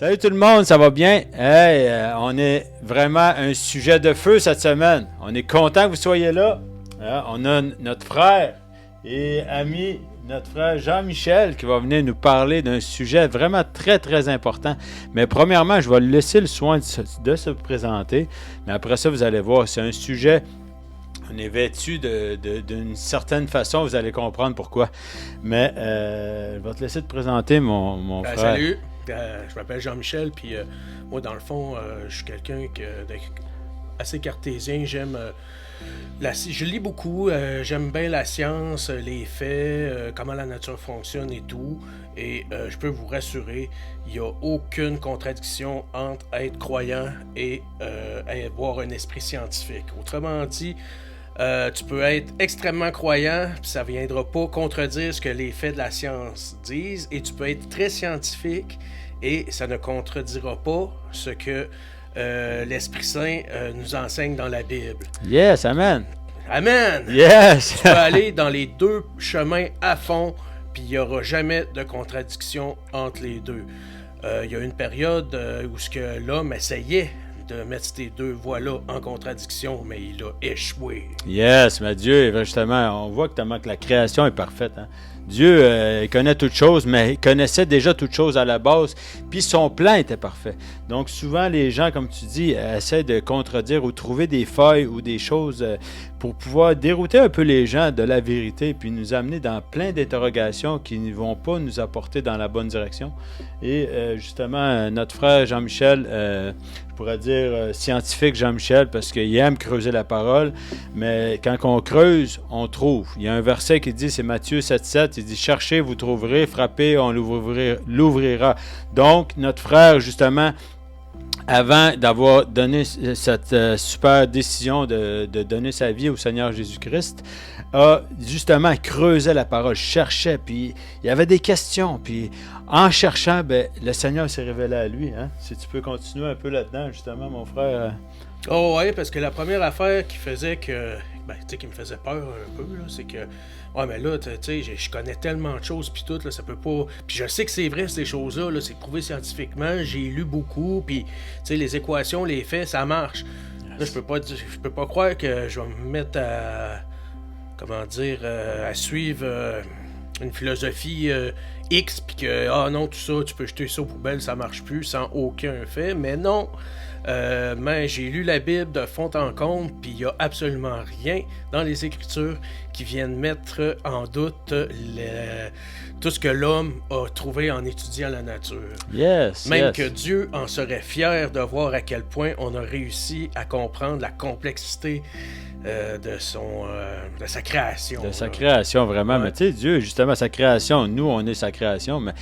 Salut tout le monde, ça va bien? Hey, on est vraiment un sujet de feu cette semaine. On est content que vous soyez là. On a notre frère et ami, notre frère Jean-Michel, qui va venir nous parler d'un sujet vraiment très, très important. Mais premièrement, je vais lui laisser le soin de se présenter. Mais après ça, vous allez voir, c'est un sujet... On est vêtu d'une certaine façon, vous allez comprendre pourquoi. Mais je vais te laisser te présenter, mon frère. Salut, je m'appelle Jean-Michel, puis moi, dans le fond, je suis quelqu'un assez cartésien. Je lis beaucoup, j'aime bien la science, les faits, comment la nature fonctionne et tout. Et je peux vous rassurer, il n'y a aucune contradiction entre être croyant et avoir un esprit scientifique. Autrement dit, tu peux être extrêmement croyant, puis ça ne viendra pas contredire ce que les faits de la science disent, et tu peux être très scientifique, et ça ne contredira pas ce que l'Esprit Saint nous enseigne dans la Bible. Yes, amen. Amen. Yes. Tu peux aller dans les deux chemins à fond, puis il n'y aura jamais de contradiction entre les deux. Il y a une période où l'homme essayait de mettre ces deux voies-là en contradiction, mais il a échoué. Yes, mais Dieu, justement, on voit que la création est parfaite. Hein? Dieu il connaît toutes choses, mais il connaissait déjà toutes choses à la base, puis son plan était parfait. Donc souvent, les gens, comme tu dis, essaient de contredire ou trouver des failles ou des choses pour pouvoir dérouter un peu les gens de la vérité, puis nous amener dans plein d'interrogations qui ne vont pas nous apporter dans la bonne direction. Et justement, notre frère Jean-Michel, je pourrais dire scientifique Jean-Michel, parce qu'il aime creuser la parole, mais quand on creuse, on trouve. Il y a un verset qui dit, c'est Matthieu 7,7, il dit « Cherchez, vous trouverez, frappez, on l'ouvrira ». Donc, notre frère, justement, avant d'avoir donné cette super décision de donner sa vie au Seigneur Jésus-Christ, a justement creusé la parole, cherchait, puis il y avait des questions, puis en cherchant, le Seigneur s'est révélé à lui. Hein? Si tu peux continuer un peu là-dedans, justement, mon frère. Oh ouais, parce que la première affaire qui faisait que, qui me faisait peur un peu, là, c'est que, ouais, mais là, tu sais, je connais tellement de choses, puis tout, là, ça peut pas... Puis je sais que c'est vrai, ces choses-là, là, c'est prouvé scientifiquement, j'ai lu beaucoup, puis, tu sais, les équations, les faits, ça marche. Là, je peux pas croire que je vais me mettre à suivre une philosophie X, puis que, non, tout ça, tu peux jeter ça aux poubelles, ça marche plus, sans aucun fait, mais non. Mais j'ai lu la Bible de fond en comble, puis il n'y a absolument rien dans les Écritures qui viennent mettre en doute tout ce que l'homme a trouvé en étudiant la nature. Même que Dieu en serait fier de voir à quel point on a réussi à comprendre la complexité de sa création. De sa création, vraiment. Ouais. Mais tu sais, Dieu, justement, sa création, nous, on est sa création, mais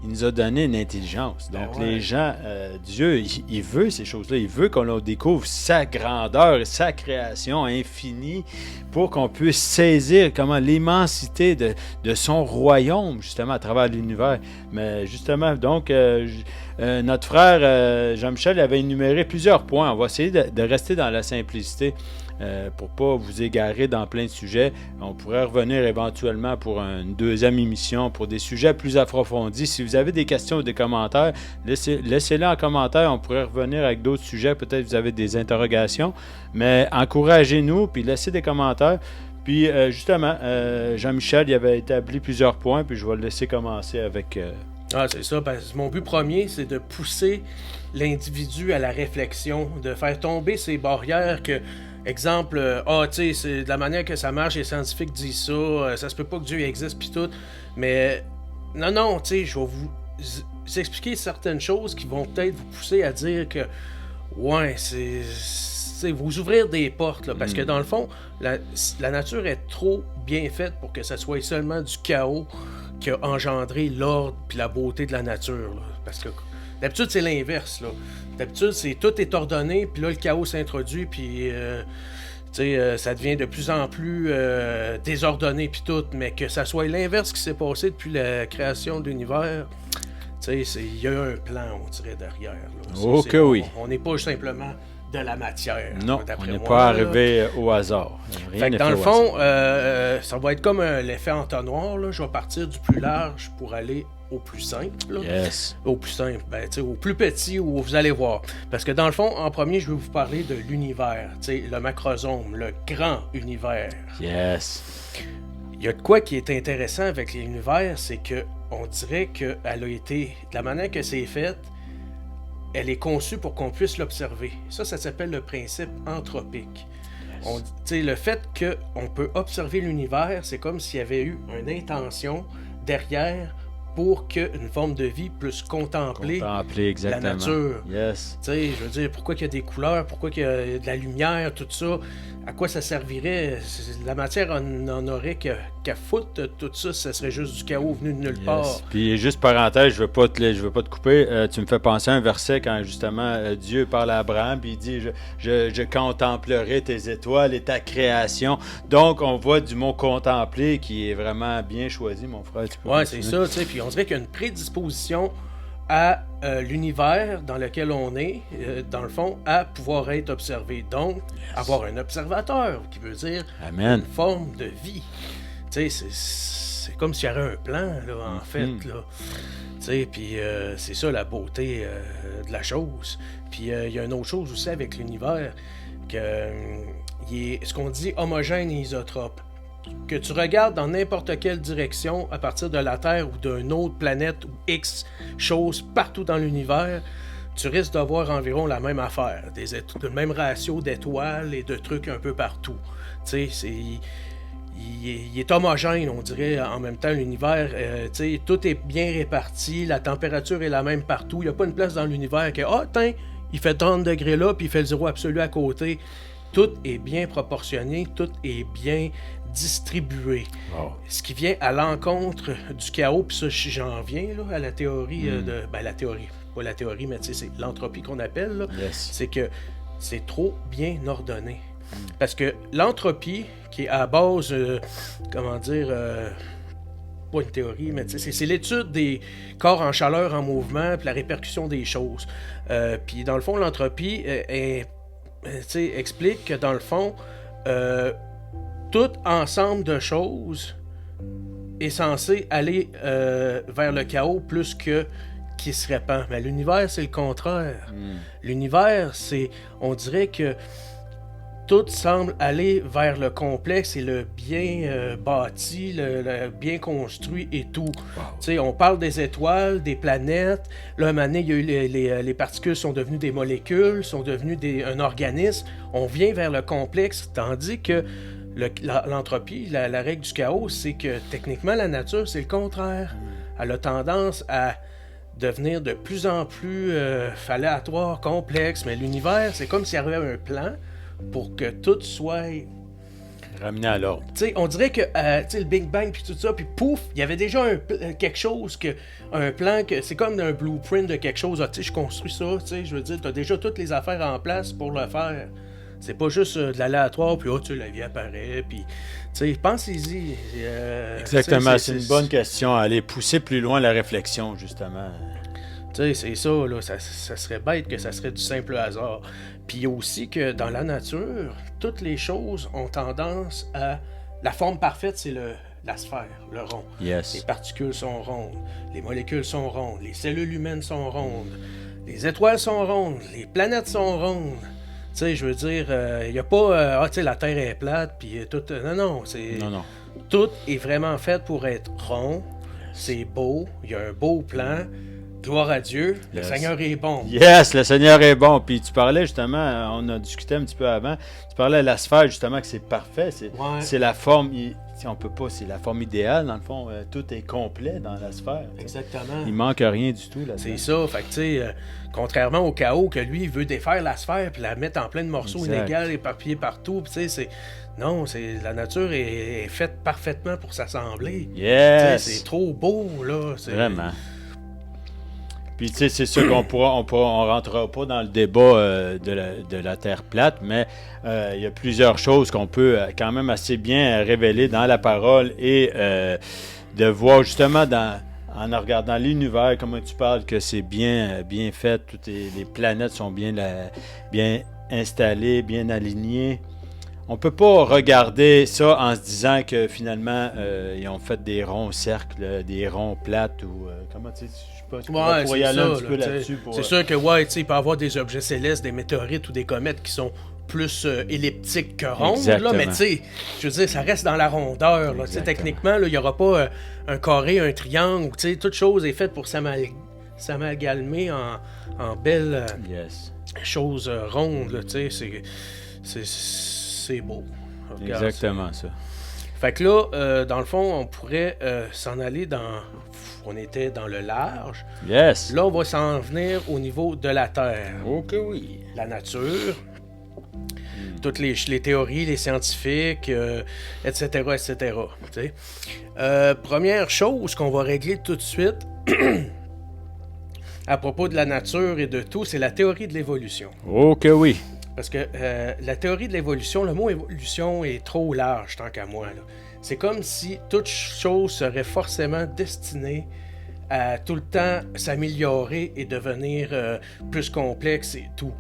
il nous a donné une intelligence. Donc, les gens, Dieu, il veut ces choses-là. Il veut qu'on découvre sa grandeur, sa création infinie pour qu'on puisse saisir comment l'immensité de son royaume, justement, à travers l'univers. Mais justement, donc, notre frère Jean-Michel avait énuméré plusieurs points. On va essayer de rester dans la simplicité. Pour ne pas vous égarer dans plein de sujets. On pourrait revenir éventuellement pour une deuxième émission, pour des sujets plus approfondis. Si vous avez des questions ou des commentaires, laissez-les en commentaire. On pourrait revenir avec d'autres sujets. Peut-être que vous avez des interrogations. Mais encouragez-nous, puis laissez des commentaires. Puis justement, Jean-Michel il avait établi plusieurs points, puis je vais le laisser commencer avec... c'est ça. Parce que mon but premier, c'est de pousser l'individu à la réflexion, de faire tomber ces barrières que... Exemple, tu sais, c'est de la manière que ça marche, les scientifiques disent ça, ça se peut pas que Dieu existe pis tout, mais non, tu sais, je vais vous expliquer certaines choses qui vont peut-être vous pousser à dire que, ouais, c'est vous ouvrir des portes, là, parce que dans le fond, la nature est trop bien faite pour que ça soit seulement du chaos qui a engendré l'ordre puis la beauté de la nature, là, parce que d'habitude, c'est l'inverse, là. D'habitude, tout est ordonné, puis là, le chaos s'introduit, puis ça devient de plus en plus désordonné, puis tout. Mais que ça soit l'inverse qui s'est passé depuis la création de l'univers, il y a un plan, on dirait, derrière. Là. Oui. On n'est pas simplement de la matière. Non, d'après on n'est moi, pas là. arrivé au hasard. Rien Fait que n'est dans fait le au fond, hasard. ça va être comme l'effet entonnoir. Là. Je vais partir du plus large pour aller au plus simple. Là. Yes. Au plus simple, ben, au plus petit, où vous allez voir. Parce que dans le fond, en premier, je vais vous parler de l'univers, le macrosome, le grand univers. Yes. Il y a de quoi qui est intéressant avec l'univers, c'est que on dirait qu'elle a été, de la manière que c'est fait, elle est conçue pour qu'on puisse l'observer. Ça s'appelle le principe anthropique. Le fait qu'on peut observer l'univers, c'est comme s'il y avait eu une intention derrière pour qu'une forme de vie puisse contempler exactement. la nature. Yes. Je veux dire, pourquoi qu'il y a des couleurs, pourquoi qu'il y a de la lumière, tout ça, à quoi ça servirait? La matière en aurait qu'à foutre, tout ça, ça serait juste du chaos venu de nulle part. Puis juste parenthèse, je veux pas te couper, tu me fais penser à un verset quand justement Dieu parle à Abraham, puis il dit je contemplerai tes étoiles et ta création. Donc on voit du mot contempler qui est vraiment bien choisi, mon frère. Ouais, c'est ça, tu sais, puis on dirait qu'il y a une prédisposition à l'univers dans lequel on est, dans le fond, à pouvoir être observé. Donc, avoir un observateur, qui veut dire Amen. Une forme de vie. Tu sais, c'est comme s'il y avait un plan, là, en fait, là. Tu sais, puis c'est ça la beauté de la chose. Puis il y a une autre chose aussi avec l'univers, que il est ce qu'on dit homogène et isotrope. Que tu regardes dans n'importe quelle direction à partir de la Terre ou d'une autre planète ou X chose partout dans l'univers, tu risques d'avoir environ la même affaire, le même ratio d'étoiles et de trucs un peu partout. Tu sais, il est homogène, on dirait, en même temps, l'univers. Tout est bien réparti, la température est la même partout. Il n'y a pas une place dans l'univers que, il fait 30 degrés là, puis il fait le zéro absolu à côté. Tout est bien proportionné, tout est bien distribué. Wow. Ce qui vient à l'encontre du chaos, puis ça, j'en viens là, à la théorie la théorie, pas la théorie, mais c'est l'entropie qu'on appelle, là. Yes. C'est que c'est trop bien ordonné. Parce que l'entropie, qui est à base, pas une théorie, mais c'est l'étude des corps en chaleur, en mouvement, puis la répercussion des choses. Puis dans le fond, l'entropie explique que dans le fond, tout ensemble de choses est censé aller vers le chaos plus que qui se répand. Mais l'univers, c'est le contraire. L'univers, on dirait que tout semble aller vers le complexe et le bien bâti, le bien construit et tout. Wow. On parle des étoiles, des planètes. Là, à un moment donné, il y a eu les particules sont devenues des molécules, sont devenues un organisme. On vient vers le complexe, tandis que l'entropie, la règle du chaos, c'est que techniquement, la nature, c'est le contraire. Elle a tendance à devenir de plus en plus aléatoire, complexe. Mais l'univers, c'est comme s'il y avait un plan pour que tout soit ramené à l'ordre. On dirait que le Big Bang puis tout ça, puis pouf, il y avait déjà quelque chose, un plan, que c'est comme un blueprint de quelque chose. Je construis ça, je veux dire, tu as déjà toutes les affaires en place pour le faire. C'est pas juste de l'aléatoire, puis la vie apparaît, puis pensez-y. Exactement, c'est une bonne question, aller pousser plus loin la réflexion, justement. C'est ça, là, ça serait bête que ça serait du simple hasard. Puis il y a aussi que dans la nature, toutes les choses ont tendance à... La forme parfaite, c'est la sphère, le rond. Yes. Les particules sont rondes, les molécules sont rondes, les cellules humaines sont rondes, les étoiles sont rondes, les planètes sont rondes. Je veux dire, il n'y a pas... la Terre est plate, puis tout... Non. Tout est vraiment fait pour être rond, c'est beau, il y a un beau plan... Gloire à Dieu, le Seigneur est bon. Yes, le Seigneur est bon. Puis tu parlais justement, on a discuté un petit peu avant, tu parlais de la sphère justement que c'est parfait, c'est la forme, on peut pas, c'est la forme idéale dans le fond, tout est complet dans la sphère. Exactement. Il manque rien du tout là-dedans. C'est ça, fait que contrairement au chaos que lui il veut défaire la sphère puis la mettre en plein de morceaux inégaux éparpillés partout, puis non, la nature est faite parfaitement pour s'assembler. Yes. C'est trop beau là, vraiment. Puis tu sais, c'est sûr on rentrera pas dans le débat de la Terre plate, mais il y a plusieurs choses qu'on peut quand même assez bien révéler dans la parole et de voir justement en regardant l'univers, comme tu parles, que c'est bien fait, toutes les planètes sont bien installé, bien aligné. On peut pas regarder ça en se disant que finalement, ils ont fait des ronds cercles, des ronds plates ou... comment tu sais, je sais pas, Ouais, pourrais y aller un petit peu là, là-dessus. C'est sûr que, ouais, tu sais, il peut y avoir des objets célestes, des météorites ou des comètes qui sont plus elliptiques que rondes, là, mais tu sais, je veux dire, ça reste dans la rondeur. Là, techniquement, il n'y aura pas un carré, un triangle, tu sais, toute chose est faite pour s'amalgamer en belles choses rondes, tu sais, c'est beau. Regarde, exactement ça. Fait que là, dans le fond, on pourrait s'en aller dans... On était dans le large. Yes. Là, on va s'en venir au niveau de la Terre. Ok, oui. La nature, toutes les théories, les scientifiques, etc., etc. Première chose qu'on va régler tout de suite, à propos de la nature et de tout, c'est la théorie de l'évolution. Ok, oui. Parce que la théorie de l'évolution, le mot évolution est trop large tant qu'à moi. Là. C'est comme si toute chose serait forcément destinée à tout le temps s'améliorer et devenir plus complexe et tout.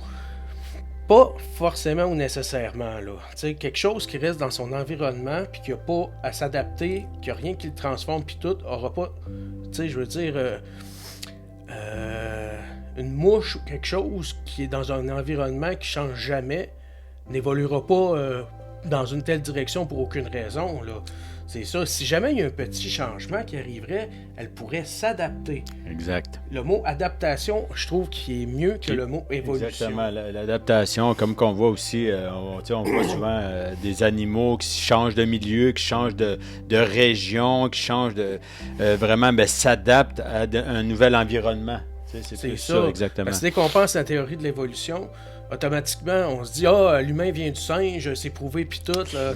Pas forcément ou nécessairement. Là. T'sais, quelque chose qui reste dans son environnement puis qui n'a pas à s'adapter, qui n'a rien qui le transforme puis tout, aura pas, je veux dire... une mouche ou quelque chose qui est dans un environnement qui change jamais n'évoluera pas dans une telle direction pour aucune raison. Là. C'est ça. Si jamais il y a un petit changement qui arriverait, elle pourrait s'adapter. Exact. Le mot adaptation, je trouve qu'il est mieux que le mot évolution. Exactement. L'adaptation, comme qu'on voit aussi, on voit souvent des animaux qui changent de milieu, qui changent de région, qui changent de... vraiment, s'adaptent à un nouvel environnement. C'est ça, exactement. Parce que dès qu'on pense à la théorie de l'évolution, automatiquement, on se dit l'humain vient du singe, c'est prouvé, puis tout. Là.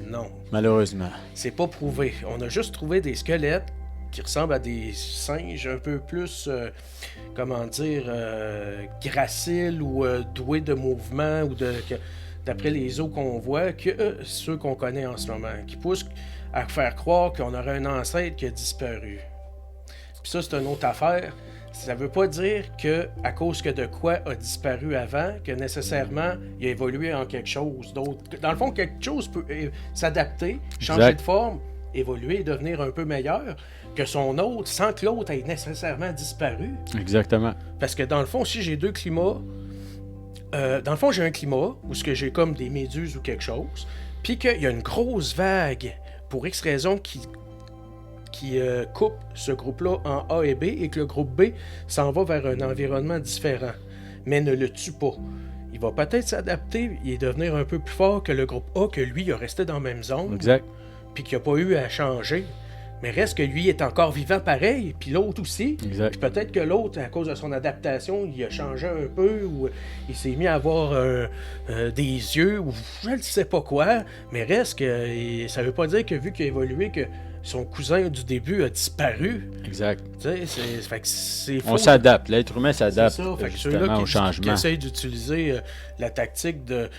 Non. Malheureusement. C'est pas prouvé. On a juste trouvé des squelettes qui ressemblent à des singes un peu plus, graciles ou doués de mouvement, ou d'après les os qu'on voit, que ceux qu'on connaît en ce moment, qui poussent à faire croire qu'on aurait un ancêtre qui a disparu. Puis ça, c'est une autre affaire. Ça veut pas dire que à cause que de quoi a disparu avant, que nécessairement il a évolué en quelque chose d'autre. Dans le fond, quelque chose peut s'adapter, changer de forme, évoluer et devenir un peu meilleur que son autre, sans que l'autre ait nécessairement disparu. Exactement. Parce que dans le fond, si j'ai deux climats, dans le fond, j'ai un climat où j'ai comme des méduses ou quelque chose, puis qu'il y a une grosse vague pour X raison qui coupe ce groupe-là en A et B, et que le groupe B s'en va vers un environnement différent, mais ne le tue pas. Il va peut-être s'adapter et devenir un peu plus fort que le groupe A, que lui a resté dans la même zone, exact, puis qu'il n'a pas eu à changer. Mais reste que lui est encore vivant pareil, puis l'autre aussi. Exact. Puis peut-être que l'autre, à cause de son adaptation, il a changé un peu, ou il s'est mis à avoir des yeux, ou je ne sais pas quoi, mais reste que ça veut pas dire que vu qu'il a évolué, que son cousin du début a disparu. Exact. Tu sais, c'est faux. On s'adapte. L'être humain s'adapte justement au changement. Qui essayent d'utiliser la tactique de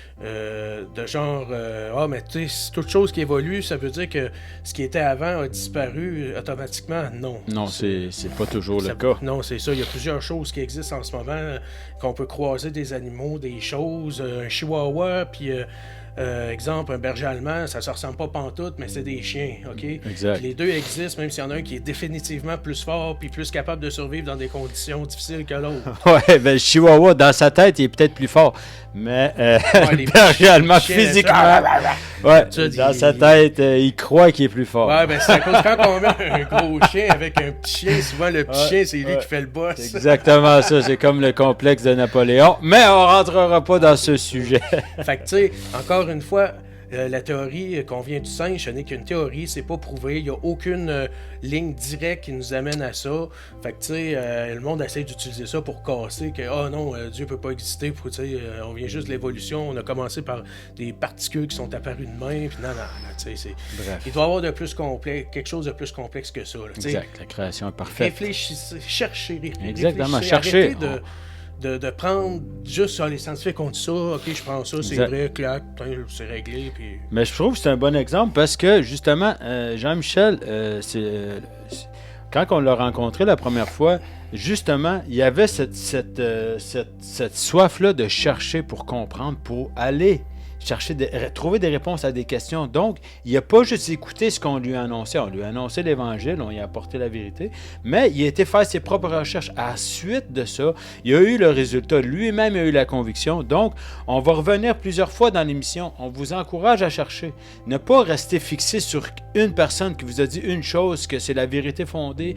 genre mais tu sais, si toute chose qui évolue, ça veut dire que ce qui était avant a disparu automatiquement. Non. Non, c'est pas toujours le cas. Non, c'est ça. Il y a plusieurs choses qui existent en ce moment, qu'on peut croiser des animaux, des choses, un chihuahua, puis... exemple, un berger allemand, ça se ressemble pas pantoute, mais c'est des chiens, OK? Exact. Puis les deux existent, même s'il y en a un qui est définitivement plus fort puis plus capable de survivre dans des conditions difficiles que l'autre. Ouais, le chihuahua, dans sa tête, il est peut-être plus fort, mais le berger allemand, physiquement, dans sa tête, il croit qu'il est plus fort. Ouais, c'est à cause quand on met un gros chien avec un petit chien, souvent le petit chien, c'est lui qui fait le boss. C'est exactement ça, c'est comme le complexe de Napoléon, mais on rentrera pas dans ce sujet. Fait que tu sais, encore une fois, la théorie qu'on vient du singe, ce n'est qu'une théorie, c'est pas prouvé, il n'y a aucune ligne directe qui nous amène à ça. Fait que tu sais, le monde essaie d'utiliser ça pour casser que non, Dieu peut pas exister, tu sais, on vient juste de l'évolution, on a commencé par des particules qui sont apparues de même, puis non, tu sais, il doit y avoir quelque chose de plus complexe que ça. Là, exact, la création est parfaite. Réfléchissez, cherchez. Exactement, cherchez. De prendre juste les scientifiques ont dit ça, ok, je prends ça, c'est vrai, clac, c'est réglé. Puis... Mais je trouve que c'est un bon exemple parce que, justement, Jean-Michel, quand on l'a rencontré la première fois, justement, il y avait cette soif-là de chercher pour comprendre, pour aller trouver des réponses à des questions. Donc, il n'a pas juste écouté ce qu'on lui a annoncé. On lui a annoncé l'Évangile, on lui a apporté la vérité, mais il a été faire ses propres recherches. À la suite de ça, il a eu le résultat. Lui-même a eu la conviction. Donc, on va revenir plusieurs fois dans l'émission. On vous encourage à chercher. Ne pas rester fixé sur une personne qui vous a dit une chose, que c'est la vérité fondée,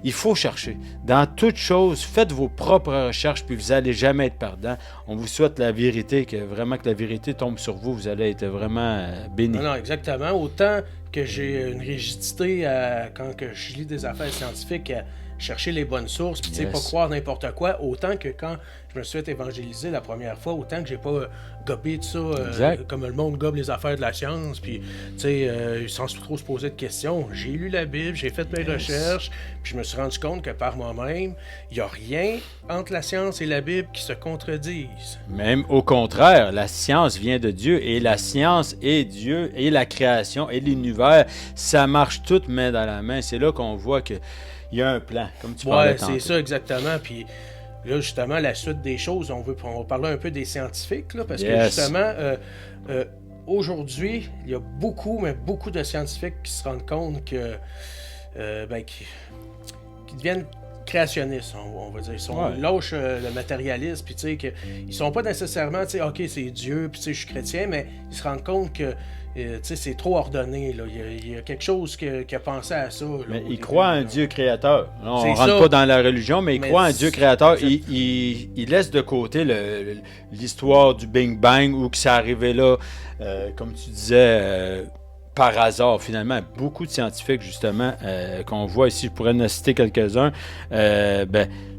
il faut chercher. Dans toute chose, faites vos propres recherches, puis vous n'allez jamais être perdant. On vous souhaite la vérité, que la vérité tombe sur vous. Vous allez être vraiment bénis. Non, exactement. Autant que j'ai une rigidité quand que je lis des affaires scientifiques, à chercher les bonnes sources, puis pas croire n'importe quoi, autant que quand je me suis fait évangéliser la première fois, autant que j'ai pas gobé tout ça comme le monde gobe les affaires de la science, puis sans trop se poser de questions. J'ai lu la Bible, j'ai fait mes recherches, puis je me suis rendu compte que par moi-même, il n'y a rien entre la science et la Bible qui se contredisent. Même au contraire, la science vient de Dieu, et la science et Dieu, et la création, et l'univers, ça marche tout main dans la main. C'est là qu'on voit que il y a un plan, comme tu parlais tantôt. C'est ça, exactement. Puis là, justement, la suite des choses, on va parler un peu des scientifiques, là, parce que justement, aujourd'hui, il y a beaucoup de scientifiques qui se rendent compte que qui deviennent créationnistes, on va dire. Ils lâchent le matérialisme, puis tu sais, qu'ils sont pas nécessairement, tu sais, OK, c'est Dieu, puis tu sais, je suis chrétien, mais ils se rendent compte que c'est trop ordonné. Là. Il y a quelque chose qui a pensé à ça. Là, mais il croit en un Dieu créateur. Là, on ne rentre pas dans la religion, mais il croit en un Dieu créateur. Il laisse de côté l'histoire du Big Bang où que ça arrivait là, comme tu disais, par hasard, finalement. Beaucoup de scientifiques, justement, qu'on voit ici, je pourrais en citer quelques-uns.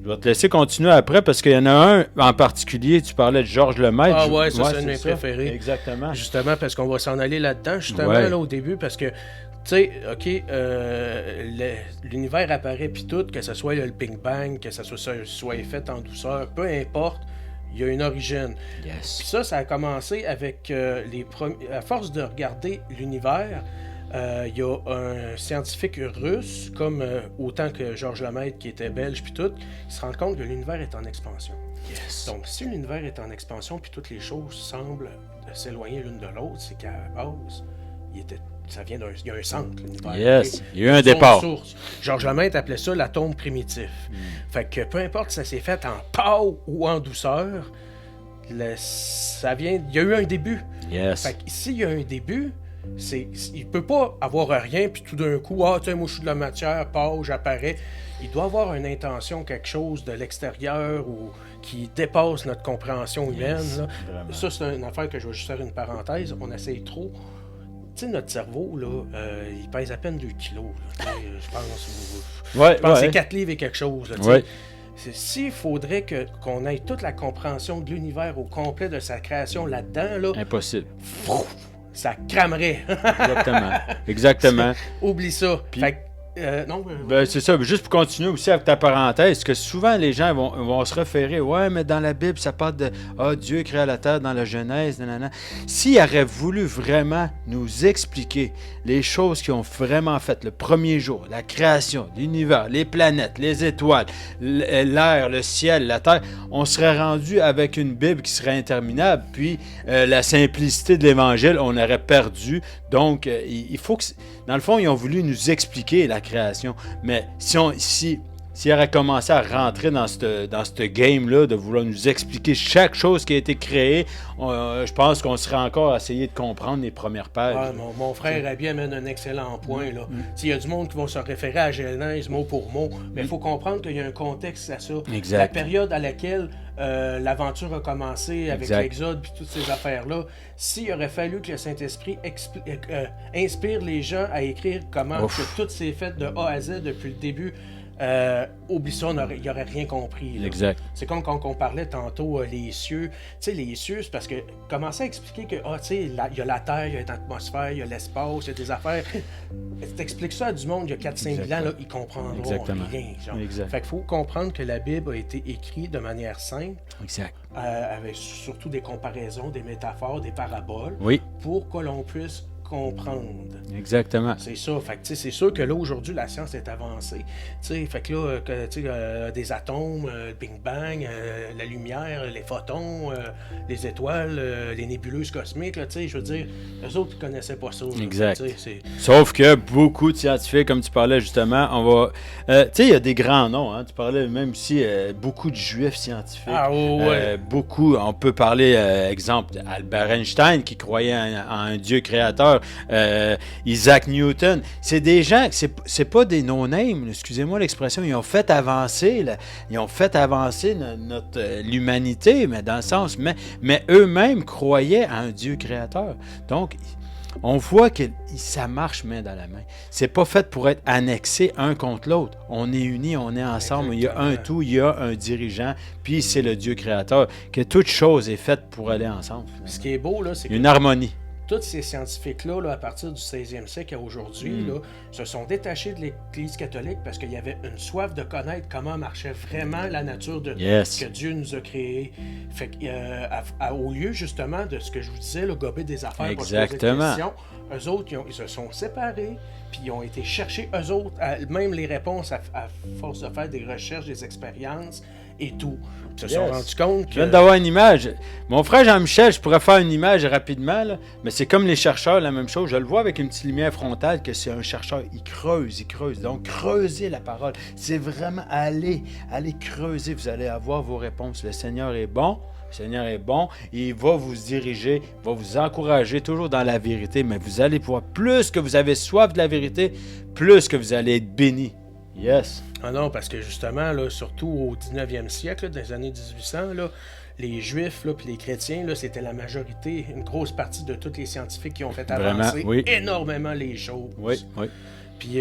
Je vais te laisser continuer après parce qu'il y en a un en particulier, tu parlais de Georges Lemaître. Ah ouais, ça c'est un de mes préférés. Exactement. Justement, parce qu'on va s'en aller là-dedans, justement, là, au début, parce que, tu sais, OK, l'univers apparaît puis tout, que ce soit le Big Bang, que ça soit fait en douceur, peu importe, il y a une origine. Yes. Puis ça a commencé avec à force de regarder l'univers. Il y a un scientifique russe, comme autant que Georges Lemaître, qui était belge, puis tout, il se rend compte que l'univers est en expansion. Yes. Donc, si l'univers est en expansion, puis toutes les choses semblent s'éloigner l'une de l'autre, c'est qu'à la base, il y a un centre, l'univers. Yes, il y a eu un départ. Source. Georges Lemaître appelait ça l'atome primitif. Fait que peu importe si ça s'est fait en pow ou en douceur, il y a eu un début. Yes. Fait que s'il y a un début, il peut pas avoir rien, puis tout d'un coup, moi je suis de la matière, j'apparais. Il doit avoir une intention, quelque chose de l'extérieur ou qui dépasse notre compréhension humaine. Là. Ça, c'est une affaire que je vais juste faire une parenthèse. On essaye trop. Tu sais, notre cerveau, là, il pèse à peine 2 kilos. Là, je pense que c'est 4 livres et quelque chose. Là, s'il faudrait qu'on ait toute la compréhension de l'univers au complet de sa création là-dedans, là, impossible. Ça cramerait. Exactement. Oublie ça. Puis, non. C'est ça. Juste pour continuer aussi avec ta parenthèse, que souvent les gens vont se référer, ouais, mais dans la Bible, ça parle de Dieu créa la terre dans la Genèse, nanana. S'il aurait voulu vraiment nous expliquer les choses qu'ils ont vraiment faites le premier jour, la création, l'univers, les planètes, les étoiles, l'air, le ciel, la terre, on serait rendu avec une Bible qui serait interminable, puis la simplicité de l'Évangile, on aurait perdu. Donc, il faut que... Dans le fond, ils ont voulu nous expliquer la création. Mais s'ils auraient commencé à rentrer dans ce game-là, de vouloir nous expliquer chaque chose qui a été créée, je pense qu'on serait encore à essayer de comprendre les premières pages. Ouais, mon frère Rabi amène un excellent point. Là. Il y a du monde qui va se référer à Genèse mot pour mot, mais il faut comprendre qu'il y a un contexte à ça. Exact. La période à laquelle l'aventure a commencé avec l'Exode et toutes ces affaires-là, s'il aurait fallu que le Saint-Esprit inspire les gens à écrire comment que tout s'est fait de A à Z depuis le début, oublie ça, il n'aurait rien compris. Là. Exact. C'est comme quand on parlait tantôt les cieux. Tu sais, les cieux, c'est parce que commencer à expliquer que, tu sais, il y a la Terre, il y a l'atmosphère, il y a l'espace, il y a des affaires. T'expliques ça à du monde il y a 4-5 000 ans, là, ils comprendront rien. Genre. Fait qu'il faut comprendre que la Bible a été écrite de manière simple. Exact. Avec surtout des comparaisons, des métaphores, des paraboles, pour que l'on puisse comprendre. Exactement. C'est ça. Fait que, c'est sûr que là, aujourd'hui, la science est avancée. Fait que là, des atomes, le Big Bang, la lumière, les photons, les étoiles, les nébuleuses cosmiques, je veux dire, eux autres, ils connaissaient pas ça. Là. Exact. Sauf que beaucoup de scientifiques, comme tu parlais justement, il y a des grands noms. Hein, tu parlais même ici, beaucoup de juifs scientifiques. Beaucoup. On peut parler, exemple, Albert Einstein, qui croyait en un Dieu créateur. Isaac Newton, c'est des gens, c'est pas des no-names, excusez-moi l'expression, ils ont fait avancer l'humanité, mais dans le sens, mais eux-mêmes croyaient à un Dieu créateur. Donc, on voit que ça marche main dans la main. C'est pas fait pour être annexé un contre l'autre. On est unis, on est ensemble. Exactement. Il y a un tout, il y a un dirigeant, puis c'est le Dieu créateur. Que toute chose est faite pour aller ensemble. Ce qui est beau, là, c'est une harmonie. Tous ces scientifiques-là, à partir du 16e siècle à aujourd'hui, se sont détachés de l'Église catholique parce qu'il y avait une soif de connaître comment marchait vraiment la nature que Dieu nous a créée. Fait que, au lieu, justement, de ce que je vous disais, gober des affaires pour se poser des questions, eux autres, ils se sont séparés, puis ils ont été chercher, eux autres, même les réponses à force de faire des recherches, des expériences et tout. Ils se sont rendus compte que... Je viens d'avoir une image. Mon frère Jean-Michel, je pourrais faire une image rapidement, là, mais c'est comme les chercheurs, la même chose. Je le vois avec une petite lumière frontale que c'est un chercheur. Il creuse. Donc, creusez la parole. C'est vraiment allez creuser. Vous allez avoir vos réponses. Le Seigneur est bon. Il va vous diriger, va vous encourager toujours dans la vérité, mais vous allez pouvoir, plus que vous avez soif de la vérité, plus que vous allez être béni. Yes. Ah non, parce que justement, là, surtout au 19e siècle, dans les années 1800, là, les Juifs puis les chrétiens, là, c'était la majorité, une grosse partie de tous les scientifiques qui ont fait avancer énormément les choses. Oui. Puis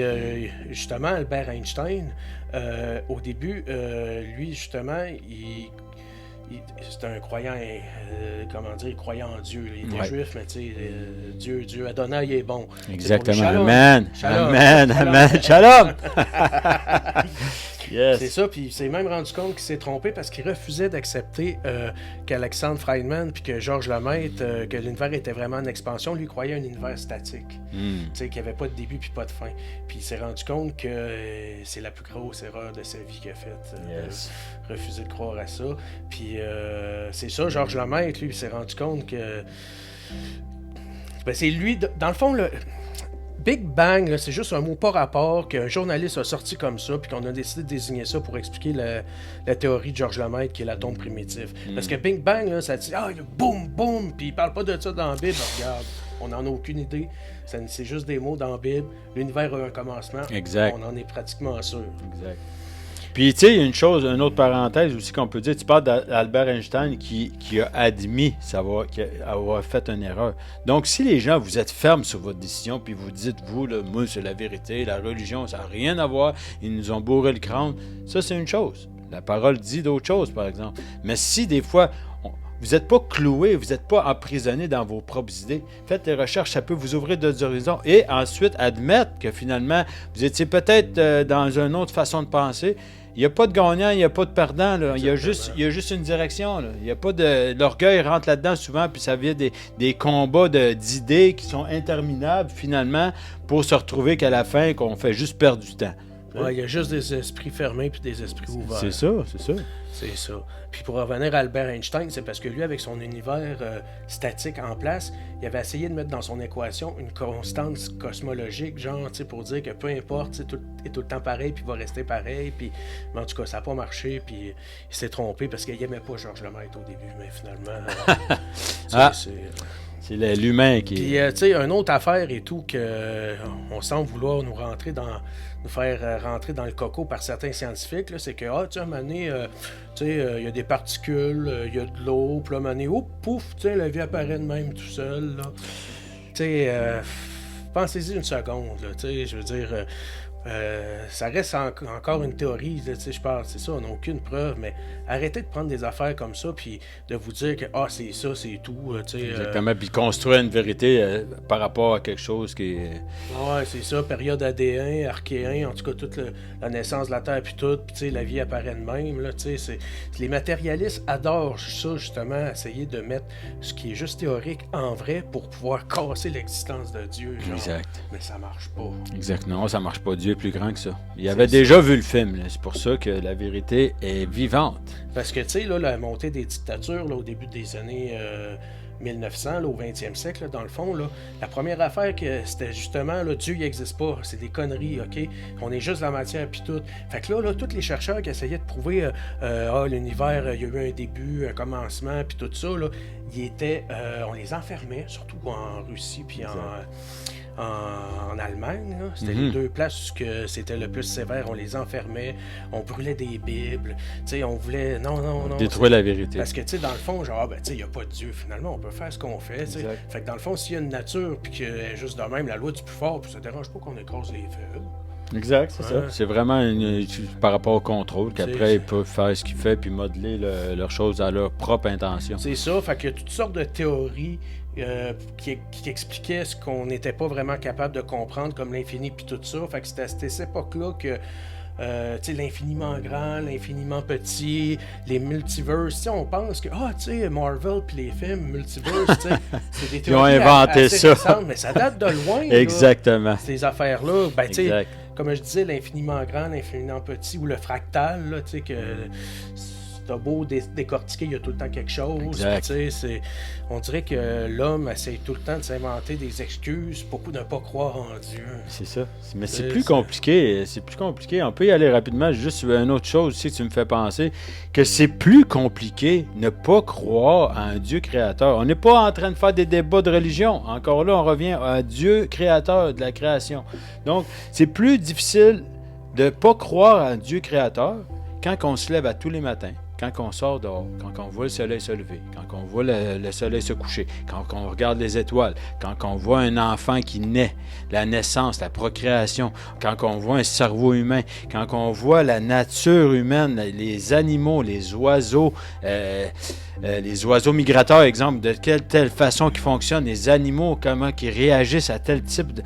justement, Albert Einstein, au début, lui, justement, c'était un croyant, il croyait en Dieu. Il était juif, mais tu sais, Dieu Adonai est bon. Exactement. Amen. Shalom. Yes. C'est ça, puis il s'est même rendu compte qu'il s'est trompé parce qu'il refusait d'accepter qu'Alexandre Feynman puis que Georges Lemaître, que l'univers était vraiment en expansion. Lui, il croyait un univers statique, qu'il n'y avait pas de début puis pas de fin. Puis il s'est rendu compte que c'est la plus grosse erreur de sa vie qu'il a faite, de refuser de croire à ça. Puis c'est ça, Georges Lemaître, lui, il s'est rendu compte que... c'est lui, dans le fond, le... Big Bang, là, c'est juste un mot par rapport qu'un journaliste a sorti comme ça, puis qu'on a décidé de désigner ça pour expliquer la théorie de Georges Lemaître, qui est l'atome primitif. Parce que Big Bang, là, ça dit boum, boum, puis il parle pas de ça dans la Bible. Regarde, on n'en a aucune idée. C'est juste des mots dans la Bible. L'univers a un commencement. Exact. On en est pratiquement sûr. Exact. Puis, tu sais, une autre parenthèse aussi qu'on peut dire, tu parles d'Albert Einstein qui a admis avoir fait une erreur. Donc, si les gens, vous êtes fermes sur votre décision, puis vous dites, moi, c'est la vérité, la religion, ça n'a rien à voir, ils nous ont bourré le crâne, ça, c'est une chose. La parole dit d'autres choses, par exemple. Mais si, des fois, vous n'êtes pas cloué, vous n'êtes pas emprisonné dans vos propres idées, faites des recherches, ça peut vous ouvrir d'autres horizons, et ensuite, admettre que finalement, vous étiez peut-être dans une autre façon de penser. Il n'y a pas de gagnant, il n'y a pas de perdant. Là. Il y a juste une direction. Là. Il n'y a pas de... L'orgueil rentre là-dedans souvent, puis ça vient des combats d'idées qui sont interminables, finalement, pour se retrouver qu'à la fin, qu'on fait juste perdre du temps. Ouais, il y a juste des esprits fermés puis des esprits ouverts. C'est ça. C'est ça. Puis pour revenir à Albert Einstein, c'est parce que lui, avec son univers statique en place, il avait essayé de mettre dans son équation une constante cosmologique, genre, tu sais, pour dire que peu importe, tout est tout le temps pareil, puis il va rester pareil, puis... Mais en tout cas, ça n'a pas marché, puis il s'est trompé parce qu'il n'aimait pas Georges Lemaître au début, mais finalement... c'est l'humain qui... Puis, tu sais, une autre affaire et tout, on semble vouloir nous faire rentrer dans le coco par certains scientifiques, là, c'est que, tu sais, à un moment donné, il y a des particules, il y a de l'eau, puis à un moment donné, pouf, tu sais, la vie apparaît de même tout seul, là. Tu sais, pensez-y une seconde, là, tu sais, je veux dire... Ça reste encore une théorie, là, je parle, c'est ça, on n'a aucune preuve, mais arrêtez de prendre des affaires comme ça, puis de vous dire que c'est ça, c'est tout. Exactement, puis construire une vérité par rapport à quelque chose qui est... Ouais, c'est ça, période ADN, archéen, en tout cas, toute la naissance de la Terre, puis tout, puis la vie apparaît de même. Là, les matérialistes adorent ça, justement, essayer de mettre ce qui est juste théorique en vrai pour pouvoir casser l'existence de Dieu. Genre. Exact. Mais ça marche pas. Exact, non, ça marche pas. Dieu est plus grand que ça. Il avait déjà vu le film, là. C'est pour ça que la vérité est vivante. Parce que, tu sais, là, la montée des dictatures, là, au début des années 1900, là, au 20e siècle, là, dans le fond, là, la première affaire, que c'était justement, là, Dieu, il n'existe pas. C'est des conneries, OK? On est juste la matière, puis tout. Fait que là, tous les chercheurs qui essayaient de prouver, l'univers, il y a eu un début, un commencement, puis tout ça, là, on les enfermait, surtout en Russie, puis en Allemagne. C'était les deux places où c'était le plus sévère. On les enfermait, on brûlait des Bibles. On voulait... Non. Détruire la vérité. Parce que, dans le fond, genre, il n'y a pas de Dieu, finalement. On peut faire ce qu'on fait. Fait que, dans le fond, s'il y a une nature, puis qu'elle est juste de même, la loi du plus fort, puis ça ne dérange pas qu'on écrase les faibles. Exact, c'est ça. C'est vraiment par rapport au contrôle qu'après ils peuvent faire ce qu'ils font puis modeler leurs choses à leur propre intention. C'est ça, fait qu'il y a toutes sortes de théories qui expliquaient ce qu'on n'était pas vraiment capable de comprendre, comme l'infini puis tout ça. Fait que c'était à cette époque-là que l'infiniment grand, l'infiniment petit, les multiverses, on pense que Marvel puis les films multiverses, c'est des théories ils ont inventé assez ça. récentes, mais ça date de loin. Exactement. Là, ces affaires-là, comme je disais, l'infiniment grand, l'infiniment petit ou le fractal, là, que t'as beau décortiquer, il y a tout le temps quelque chose. On dirait que l'homme essaie tout le temps de s'inventer des excuses pour ne pas croire en Dieu. C'est ça. Mais c'est plus compliqué. C'est plus compliqué. On peut y aller rapidement. Juste sur une autre chose aussi que tu me fais penser, que c'est plus compliqué ne pas croire à un Dieu créateur. On n'est pas en train de faire des débats de religion. Encore là, on revient à un Dieu créateur de la création. Donc, c'est plus difficile de ne pas croire à un Dieu créateur quand on se lève à tous les matins, quand on sort dehors, quand on voit le soleil se lever, quand on voit le soleil se coucher, quand on regarde les étoiles, quand on voit un enfant qui naît, la naissance, la procréation, quand on voit un cerveau humain, quand on voit la nature humaine, les animaux, les oiseaux migrateurs, exemple, de telle façon qu'ils fonctionnent, les animaux, comment ils réagissent à tel type de...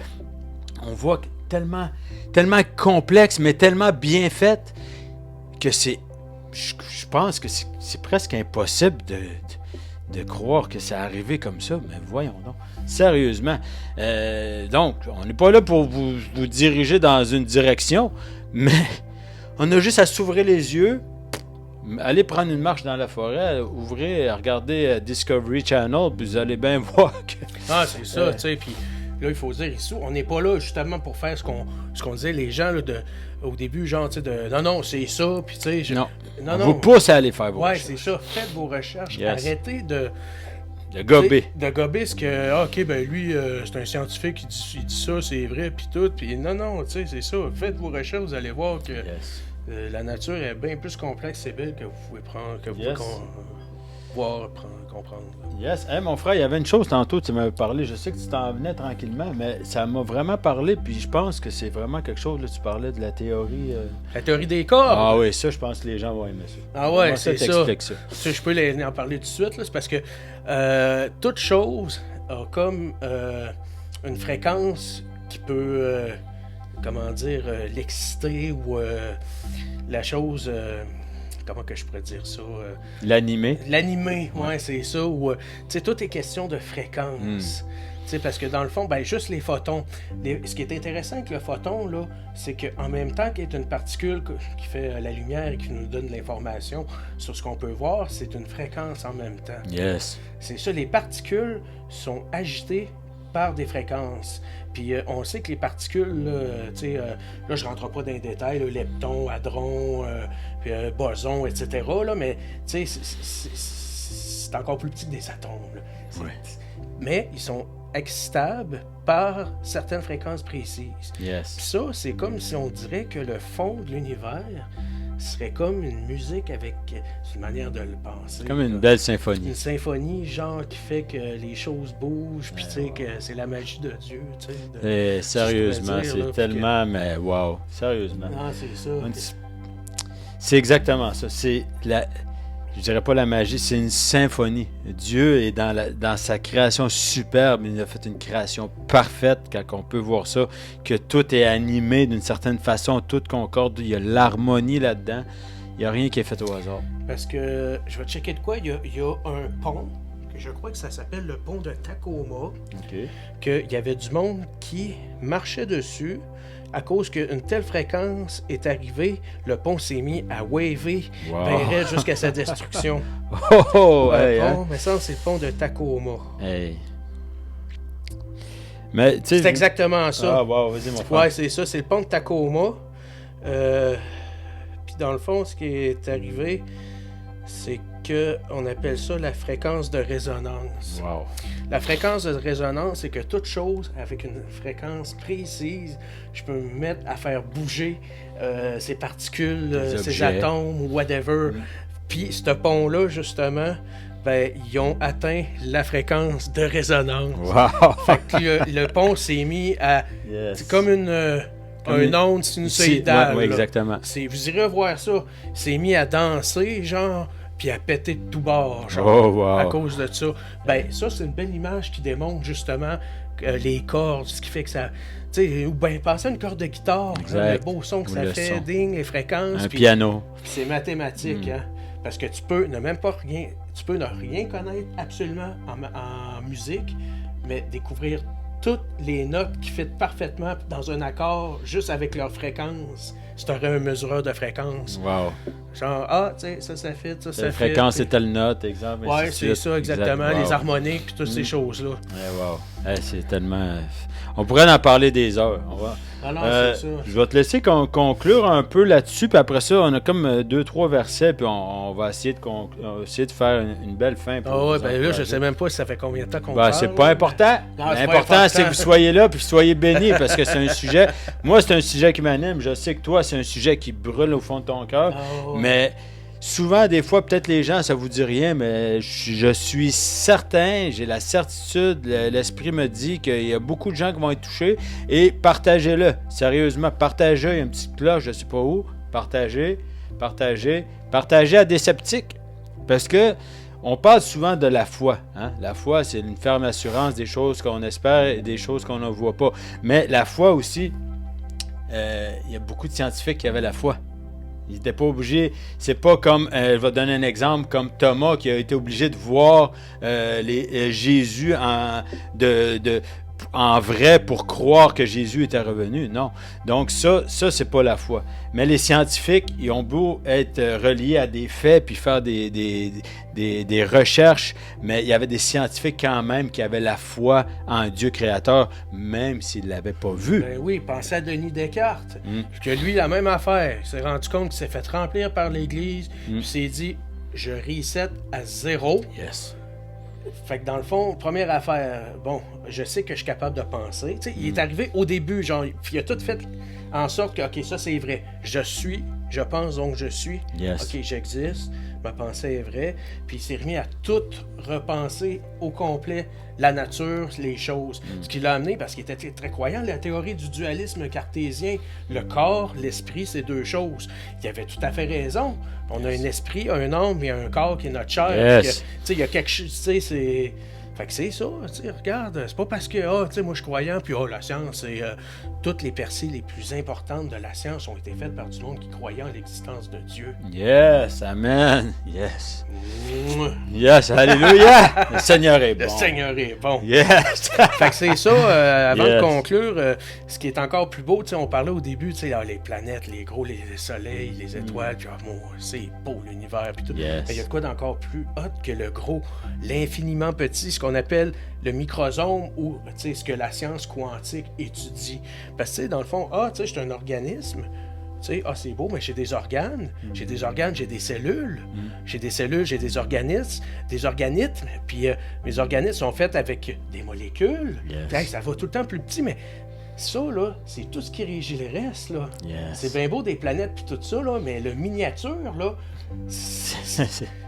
On voit tellement complexe, mais tellement bien fait que c'est... Je pense que c'est presque impossible de croire que ça arrivé comme ça, mais voyons donc. Sérieusement. Donc, on n'est pas là pour vous diriger dans une direction, mais on a juste à s'ouvrir les yeux, aller prendre une marche dans la forêt, ouvrir, regarder Discovery Channel, puis vous allez bien voir que... Ah, c'est ça, tu sais, puis... Là, il faut dire ici, on n'est pas là justement pour faire ce qu'on disait, les gens là, au début, genre, tu sais, non, c'est ça, puis tu sais... Non, vous pousse à aller faire vos recherches. Ouais, c'est ça, faites vos recherches, arrêtez de gober. De gober ce que, lui, c'est un scientifique, il dit ça, c'est vrai, puis tout, puis non, tu sais, c'est ça, faites vos recherches, vous allez voir que la nature est bien plus complexe et belle que vous pouvez prendre, que vous pouvez voir, comprendre. Yes. Hey, mon frère, il y avait une chose tantôt, tu m'avais parlé, je sais que tu t'en venais tranquillement, mais ça m'a vraiment parlé, puis je pense que c'est vraiment quelque chose, là, tu parlais de la théorie... La théorie des corps! Ah oui, ça, je pense que les gens vont aimer ça. Ah ouais, c'est ça. Ça. Je peux en parler tout de suite, là, c'est parce que toute chose a comme une fréquence qui peut, l'exciter ou la chose... comment que je pourrais dire ça? L'animer, ouais, c'est ça. Ou, tu sais, tout est question de fréquence. Tu sais, parce que dans le fond, juste les photons. Ce qui est intéressant avec le photon, là, c'est qu'en même temps qu'il est une particule qui fait la lumière et qui nous donne de l'information sur ce qu'on peut voir, c'est une fréquence en même temps. Yes. C'est ça, les particules sont agitées par des fréquences. Puis on sait que les particules, là je rentre pas dans les détails, là, leptons, hadrons, bosons, etc. Là, mais c'est encore plus petit que des atomes. Là. Mais ils sont excitables par certaines fréquences précises. Yes. Puis ça, c'est comme si on dirait que le fond de l'univers, serait comme une musique avec... C'est une manière de le penser. Comme une là. belle symphonie. Une symphonie, genre, qui fait que les choses bougent, puis tu sais, que c'est la magie de Dieu, tu sais. Sérieusement, dire, c'est là, tellement... Mais wow, sérieusement. Non, c'est ça. C'est exactement ça. C'est la... Je dirais pas la magie, c'est une symphonie. Dieu est dans sa création superbe. Il a fait une création parfaite quand on peut voir ça, que tout est animé d'une certaine façon, tout concorde, il y a l'harmonie là-dedans. Il n'y a rien qui est fait au hasard. Parce que, je vais checker de quoi, il y a un pont, que je crois que ça s'appelle le pont de Tacoma, qu'il y avait du monde qui marchait dessus. À cause qu'une telle fréquence est arrivée, le pont s'est mis à waver ben raide jusqu'à sa destruction. Mais ça, c'est le pont de Tacoma. Hey. Mais, c'est exactement ça. Ah, wow, vas-y, mon frère. Ouais, c'est ça, c'est le pont de Tacoma. Puis dans le fond, ce qui est arrivé, c'est qu'on appelle ça la fréquence de résonance. Wow. La fréquence de résonance, c'est que toute chose avec une fréquence précise, je peux me mettre à faire bouger ces particules, ces atomes ou whatever. Puis ce pont-là, justement, ben, ils ont atteint la fréquence de résonance. Wow. Fait que le pont s'est mis à... C'est comme une onde sinusoïdale. Oui, exactement. Vous irez voir ça. C'est mis à danser, genre... puis à péter de tout bord, genre, à cause de ça. Ben, ça, c'est une belle image qui démontre, justement, les cordes, ce qui fait que ça... Tu sais, ou bien passer une corde de guitare, le beau son que ça fait, ding, les fréquences. Un piano. C'est mathématique, hein. Parce que tu peux ne même pas rien... Tu peux ne rien connaître absolument en musique, mais découvrir toutes les notes qui fitent parfaitement dans un accord, juste avec leur fréquence. Si tu aurais un mesureur de fréquence. Wow. Genre, tu sais, ça fit, ça fit. La fréquence, c'est telle note, exemple. Ouais, c'est ça, exactement. Les harmoniques, puis toutes ces choses-là. Ouais, wow. C'est tellement... On pourrait en parler des heures. C'est ça. Je vais te laisser conclure un peu là-dessus, puis après ça, on a comme 2-3 versets, puis on va essayer de faire une belle fin. Là, je sais même pas si ça fait combien de temps qu'on parle. C'est pas important. L'important, c'est que vous soyez là, puis que vous soyez bénis, parce que c'est un sujet... Moi, c'est un sujet qui m'anime. Je sais que toi, c'est un sujet qui brûle au fond de ton cœur, mais... Souvent, des fois, peut-être les gens, ça vous dit rien, mais je suis certain, j'ai la certitude, l'esprit me dit qu'il y a beaucoup de gens qui vont être touchés, et partagez-le, sérieusement, partagez, il y a une petite cloche, je ne sais pas où, partagez à des sceptiques, parce que on parle souvent de la foi, hein? La foi, c'est une ferme assurance des choses qu'on espère et des choses qu'on ne voit pas, mais la foi aussi, il y a beaucoup de scientifiques qui avaient la foi. Il n'était pas obligé, c'est pas comme, je vais donner un exemple, comme Thomas qui a été obligé de voir Jésus en vrai pour croire que Jésus était revenu. Non. Donc ça c'est pas la foi. Mais les scientifiques, ils ont beau être reliés à des faits puis faire des recherches, mais il y avait des scientifiques quand même qui avaient la foi en Dieu créateur, même s'ils ne l'avaient pas vu. Ben oui, pensez à Denis Descartes, que lui, la même affaire. Il s'est rendu compte qu'il s'est fait remplir par l'Église, puis il s'est dit, je reset à 0. Yes. Fait que dans le fond, première affaire, bon, je sais que je suis capable de penser. Tu sais, il est arrivé au début, genre, puis il a tout fait en sorte que, OK, ça c'est vrai. Je pense donc je suis. Yes. OK, j'existe. Ma pensée est vraie. Puis il s'est remis à tout repenser au complet, la nature, les choses. Ce qui l'a amené, parce qu'il était très croyant, la théorie du dualisme cartésien, le corps, l'esprit, c'est deux choses. Il avait tout à fait raison. On a un esprit, un âme et un corps qui est notre chair. Yes. Il y a quelque chose, tu sais, c'est... Fait que c'est ça, tu sais, regarde, c'est pas parce que, tu sais, moi je suis croyant, puis la science, toutes les percées les plus importantes de la science ont été faites par du monde qui croyait en l'existence de Dieu. Yes, amen, yes. Yes, alléluia, le Seigneur est bon. Le Seigneur est bon. Yes. Fait que c'est ça, avant de conclure, ce qui est encore plus beau, tu sais, on parlait au début, tu sais, les planètes, les soleils, les étoiles, puis c'est beau l'univers, puis tout. Yes. Il y a de quoi d'encore plus hot que le gros, l'infiniment petit, ce qu'on appelle le microsome, ou tu sais, ce que la science quantique étudie. Parce que, tu sais, dans le fond, tu sais, je suis un organisme. Tu sais, c'est beau, mais j'ai des organes. J'ai des organes, j'ai des cellules. J'ai des cellules, j'ai des organismes, puis mes organismes sont faits avec des molécules. Yes. Puis, ça va tout le temps plus petit, mais ça, là, c'est tout ce qui régit le reste, là. Yes. C'est bien beau des planètes puis tout ça, là, mais le miniature, là,